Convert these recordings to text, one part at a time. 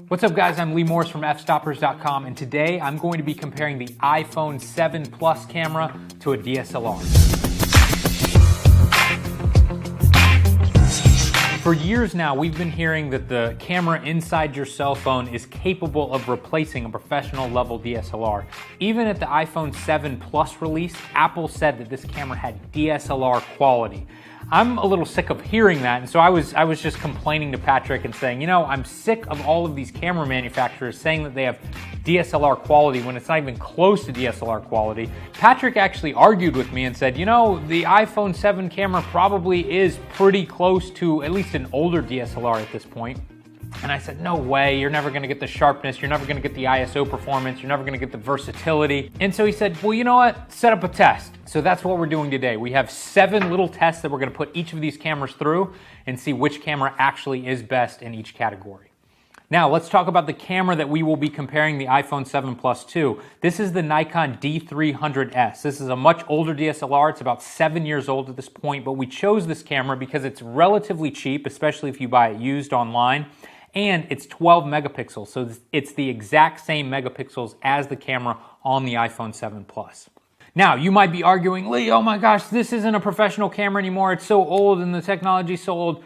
What's up guys, I'm Lee Morris from fstoppers.com, and today I'm going to be comparing the iPhone 7 Plus camera to a DSLR. For years now, we've been hearing that the camera inside your cell phone is capable of replacing a professional level DSLR. Even at the iPhone 7 Plus release, Apple said that this camera had DSLR quality. I'm a little sick of hearing that, and so I was just complaining to Patrick and saying, you know, I'm sick of all of these camera manufacturers saying that they have DSLR quality when it's not even close to DSLR quality. Patrick actually argued with me and said, you know, the iPhone 7 camera probably is pretty close to at least an older DSLR at this point. And I said, no way, you're never gonna get the sharpness, you're never gonna get the ISO performance, you're never gonna get the versatility. And so he said, well, you know what, set up a test. So that's what we're doing today. We have 7 little tests that we're gonna put each of these cameras through and see which camera actually is best in each category. Now, let's talk about the camera that we will be comparing the iPhone 7 Plus to. This is the Nikon D300S. This is a much older DSLR. It's about 7 years old at this point, but we chose this camera because it's relatively cheap, especially if you buy it used online. And it's 12 megapixels, so it's the exact same megapixels as the camera on the iPhone 7 Plus. Now, you might be arguing, Lee, oh my gosh, this isn't a professional camera anymore, it's so old and the technology's so old.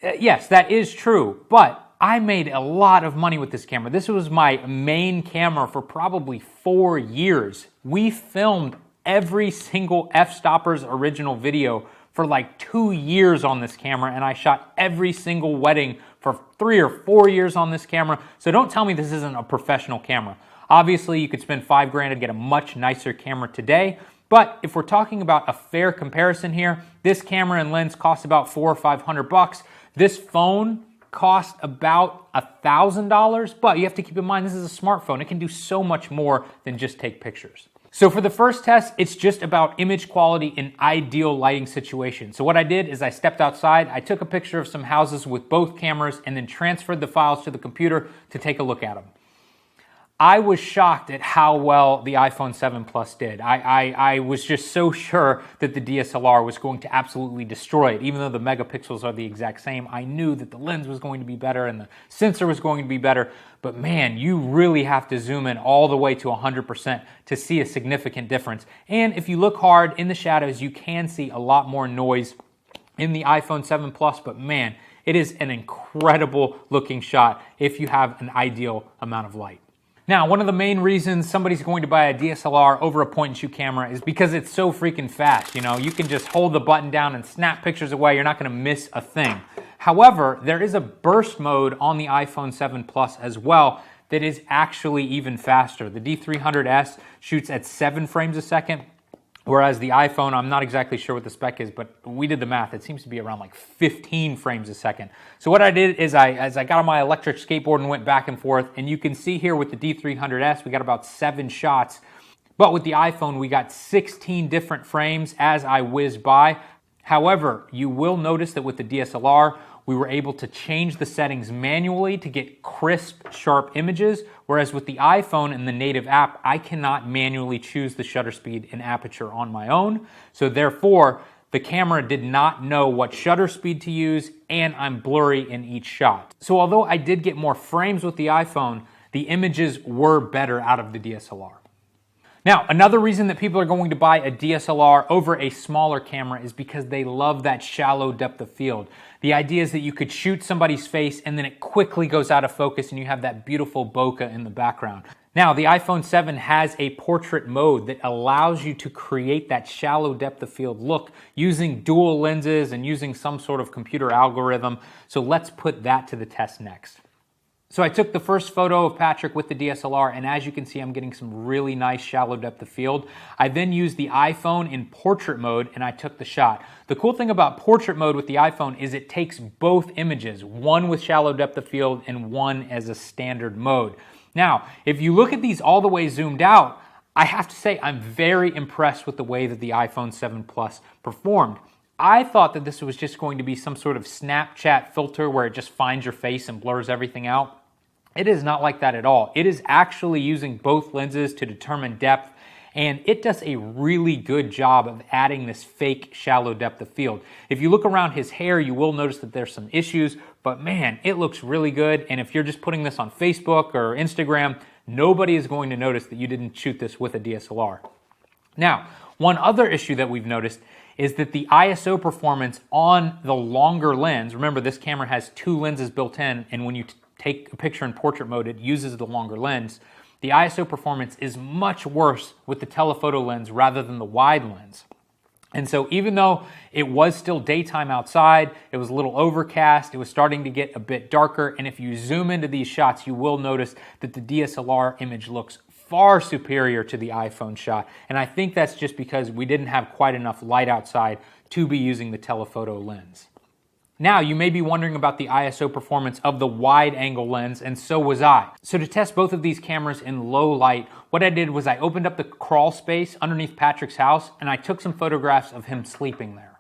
Yes, that is true, but I made a lot of money with this camera. This was my main camera for probably 4 years. We filmed every single F-Stoppers original video for like 2 years on this camera, and I shot every single wedding for 3 or 4 years on this camera. So don't tell me this isn't a professional camera. Obviously, you could spend $5 to get a much nicer camera today, but if we're talking about a fair comparison here, this camera and lens cost about $400 or $500. This phone cost about $1,000, but you have to keep in mind this is a smartphone. It can do so much more than just take pictures. So for the first test, it's just about image quality in ideal lighting situations. So what I did is I stepped outside, I took a picture of some houses with both cameras, and then transferred the files to the computer to take a look at them. I was shocked at how well the iPhone 7 Plus did. I was just so sure that the DSLR was going to absolutely destroy it. Even though the megapixels are the exact same, I knew that the lens was going to be better and the sensor was going to be better. But man, you really have to zoom in all the way to 100% to see a significant difference. And if you look hard in the shadows, you can see a lot more noise in the iPhone 7 Plus, but man, it is an incredible looking shot if you have an ideal amount of light. Now, one of the main reasons somebody's going to buy a DSLR over a point-and-shoot camera is because it's so freaking fast. You know, you can just hold the button down and snap pictures away. You're not going to miss a thing. However, there is a burst mode on the iPhone 7 Plus as well that is actually even faster. The D300S shoots at 7 frames a second, whereas the iPhone, I'm not exactly sure what the spec is, but we did the math. It seems to be around like 15 frames a second. So what I did is as I got on my electric skateboard and went back and forth, and you can see here with the D300S, we got about 7 shots. But with the iPhone, we got 16 different frames as I whizzed by. However, you will notice that with the DSLR, we were able to change the settings manually to get crisp, sharp images, whereas with the iPhone and the native app, I cannot manually choose the shutter speed and aperture on my own. So therefore, the camera did not know what shutter speed to use, and I'm blurry in each shot. So although I did get more frames with the iPhone, the images were better out of the DSLR. Now, another reason that people are going to buy a DSLR over a smaller camera is because they love that shallow depth of field. The idea is that you could shoot somebody's face and then it quickly goes out of focus and you have that beautiful bokeh in the background. Now, the iPhone 7 has a portrait mode that allows you to create that shallow depth of field look using dual lenses and using some sort of computer algorithm. So let's put that to the test next. So I took the first photo of Patrick with the DSLR, and as you can see, I'm getting some really nice shallow depth of field. I then used the iPhone in portrait mode, and I took the shot. The cool thing about portrait mode with the iPhone is it takes both images, one with shallow depth of field and one as a standard mode. Now, if you look at these all the way zoomed out, I have to say I'm very impressed with the way that the iPhone 7 Plus performed. I thought that this was just going to be some sort of Snapchat filter where it just finds your face and blurs everything out. It is not like that at all. It is actually using both lenses to determine depth, and it does a really good job of adding this fake shallow depth of field. If you look around his hair, you will notice that there's some issues. but man, it looks really good. And if you're just putting this on Facebook or Instagram, nobody is going to notice that you didn't shoot this with a DSLR. Now, one other issue that we've noticed is that the ISO performance on the longer lens, remember this camera has 2 lenses built in, and when you take a picture in portrait mode, it uses the longer lens. The ISO performance is much worse with the telephoto lens rather than the wide lens. And so even though it was still daytime outside, it was a little overcast, it was starting to get a bit darker, and if you zoom into these shots, you will notice that the DSLR image looks far superior to the iPhone shot. And I think that's just because we didn't have quite enough light outside to be using the telephoto lens. Now, you may be wondering about the ISO performance of the wide angle lens, and so was I. So to test both of these cameras in low light, what I did was I opened up the crawl space underneath Patrick's house and I took some photographs of him sleeping there.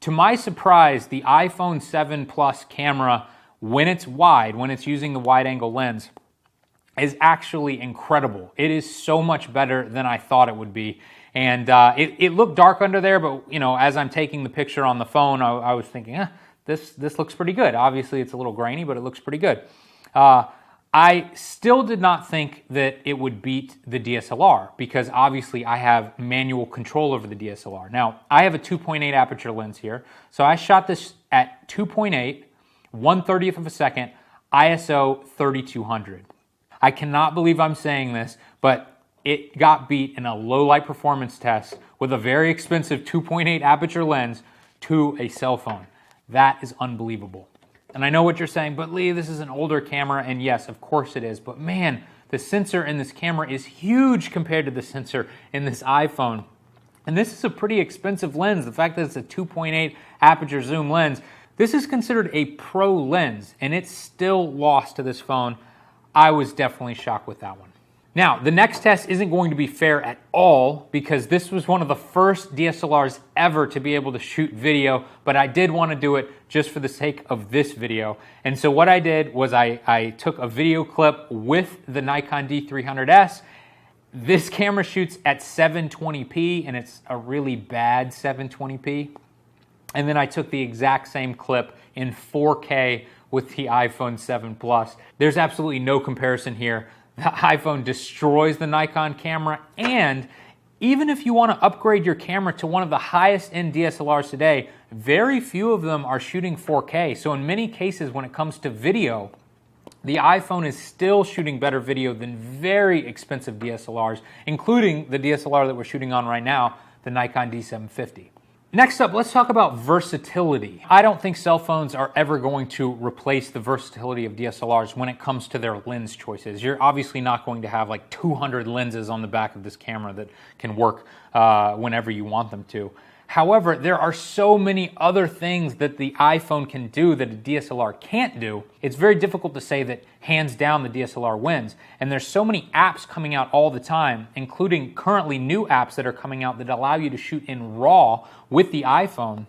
To my surprise, the iPhone 7 Plus camera, when it's wide, when it's using the wide angle lens, is actually incredible. It is so much better than I thought it would be. And it looked dark under there, but you know, as I'm taking the picture on the phone, I was thinking, this looks pretty good. Obviously, it's a little grainy, but it looks pretty good. I still did not think that it would beat the DSLR because obviously I have manual control over the DSLR. Now, I have a 2.8 aperture lens here, so I shot this at 2.8, 1/30th of a second, ISO 3200. I cannot believe I'm saying this, but it got beat in a low light performance test with a very expensive 2.8 aperture lens to a cell phone. That is unbelievable. And I know what you're saying, but Lee, this is an older camera, and yes, of course it is, but man, the sensor in this camera is huge compared to the sensor in this iPhone. And this is a pretty expensive lens. The fact that it's a 2.8 aperture zoom lens, this is considered a pro lens, and it's still lost to this phone. I was definitely shocked with that one. Now, the next test isn't going to be fair at all because this was one of the first DSLRs ever to be able to shoot video, but I did want to do it just for the sake of this video. And so what I did was I took a video clip with the Nikon D300S. This camera shoots at 720p, and it's a really bad 720p. And then I took the exact same clip in 4K with the iPhone 7 Plus. There's absolutely no comparison here. The iPhone destroys the Nikon camera, and even if you want to upgrade your camera to one of the highest end DSLRs today, very few of them are shooting 4K. So in many cases, when it comes to video, the iPhone is still shooting better video than very expensive DSLRs, including the DSLR that we're shooting on right now, the Nikon D750. Next up, let's talk about versatility. I don't think cell phones are ever going to replace the versatility of DSLRs when it comes to their lens choices. You're obviously not going to have like 200 lenses on the back of this camera that can work whenever you want them to. However, there are so many other things that the iPhone can do that a DSLR can't do. It's very difficult to say that hands down the DSLR wins. And there's so many apps coming out all the time, including currently new apps that are coming out that allow you to shoot in RAW with the iPhone.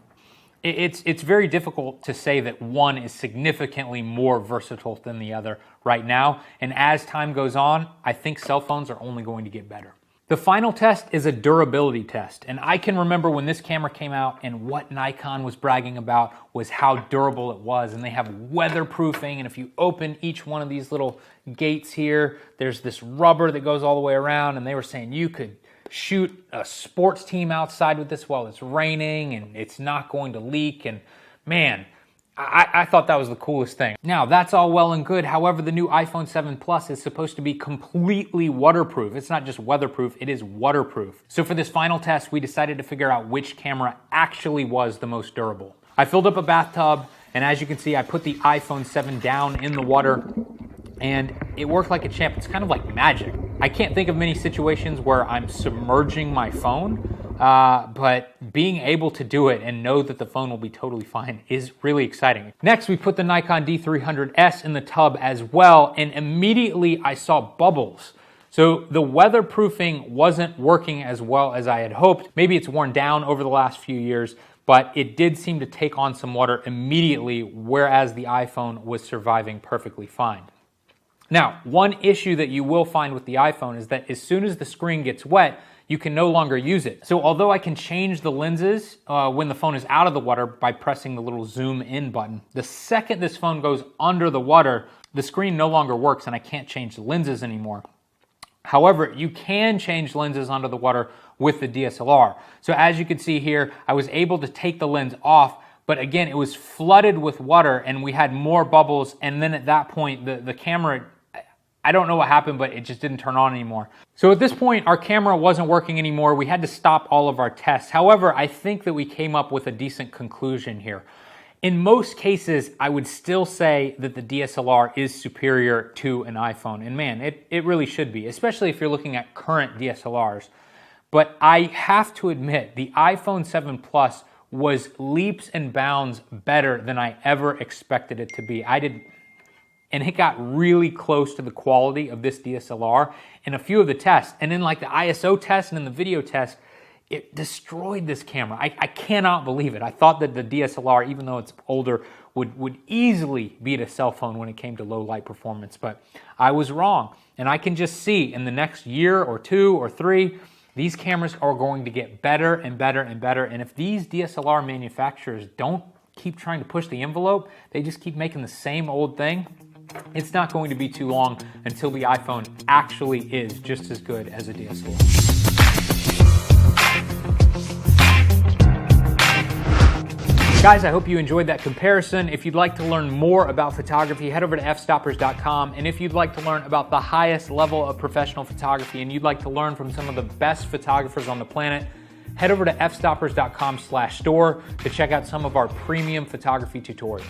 It's very difficult to say that one is significantly more versatile than the other right now. And as time goes on, I think cell phones are only going to get better. The final test is a durability test, and I can remember when this camera came out and what Nikon was bragging about was how durable it was, and they have weatherproofing, and if you open each one of these little gates here, there's this rubber that goes all the way around, and they were saying you could shoot a sports team outside with this while it's raining and it's not going to leak, and man, I thought that was the coolest thing. Now, that's all well and good. However, the new iPhone 7 Plus is supposed to be completely waterproof. It's not just weatherproof, it is waterproof. So for this final test, we decided to figure out which camera actually was the most durable. I filled up a bathtub, and as you can see, I put the iPhone 7 down in the water, and it worked like a champ. It's kind of like magic. I can't think of many situations where I'm submerging my phone, but being able to do it and know that the phone will be totally fine is really exciting. Next, we put the Nikon D300S in the tub as well, and immediately I saw bubbles. So the weatherproofing wasn't working as well as I had hoped. Maybe it's worn down over the last few years, but it did seem to take on some water immediately, whereas the iPhone was surviving perfectly fine. Now, one issue that you will find with the iPhone is that as soon as the screen gets wet, you can no longer use it. So although I can change the lenses when the phone is out of the water by pressing the little zoom in button, the second this phone goes under the water, the screen no longer works and I can't change the lenses anymore. However, you can change lenses under the water with the DSLR. So as you can see here, I was able to take the lens off, but again, it was flooded with water and we had more bubbles. And then at that point, the camera, I don't know what happened, but it just didn't turn on anymore. So at this point, our camera wasn't working anymore. We had to stop all of our tests. However, I think that we came up with a decent conclusion here. In most cases, I would still say that the DSLR is superior to an iPhone. And man, it really should be, especially if you're looking at current DSLRs. But I have to admit, the iPhone 7 Plus was leaps and bounds better than I ever expected it to be. And it got really close to the quality of this DSLR in a few of the tests. And in like the ISO test and in the video test, it destroyed this camera. I cannot believe it. I thought that the DSLR, even though it's older, would easily beat a cell phone when it came to low light performance, but I was wrong. And I can just see in the next year or 2 or 3, these cameras are going to get better and better and better. And if these DSLR manufacturers don't keep trying to push the envelope, they just keep making the same old thing, it's not going to be too long until the iPhone actually is just as good as a DSLR. Guys, I hope you enjoyed that comparison. If you'd like to learn more about photography, head over to fstoppers.com. And if you'd like to learn about the highest level of professional photography and you'd like to learn from some of the best photographers on the planet, head over to fstoppers.com/store to check out some of our premium photography tutorials.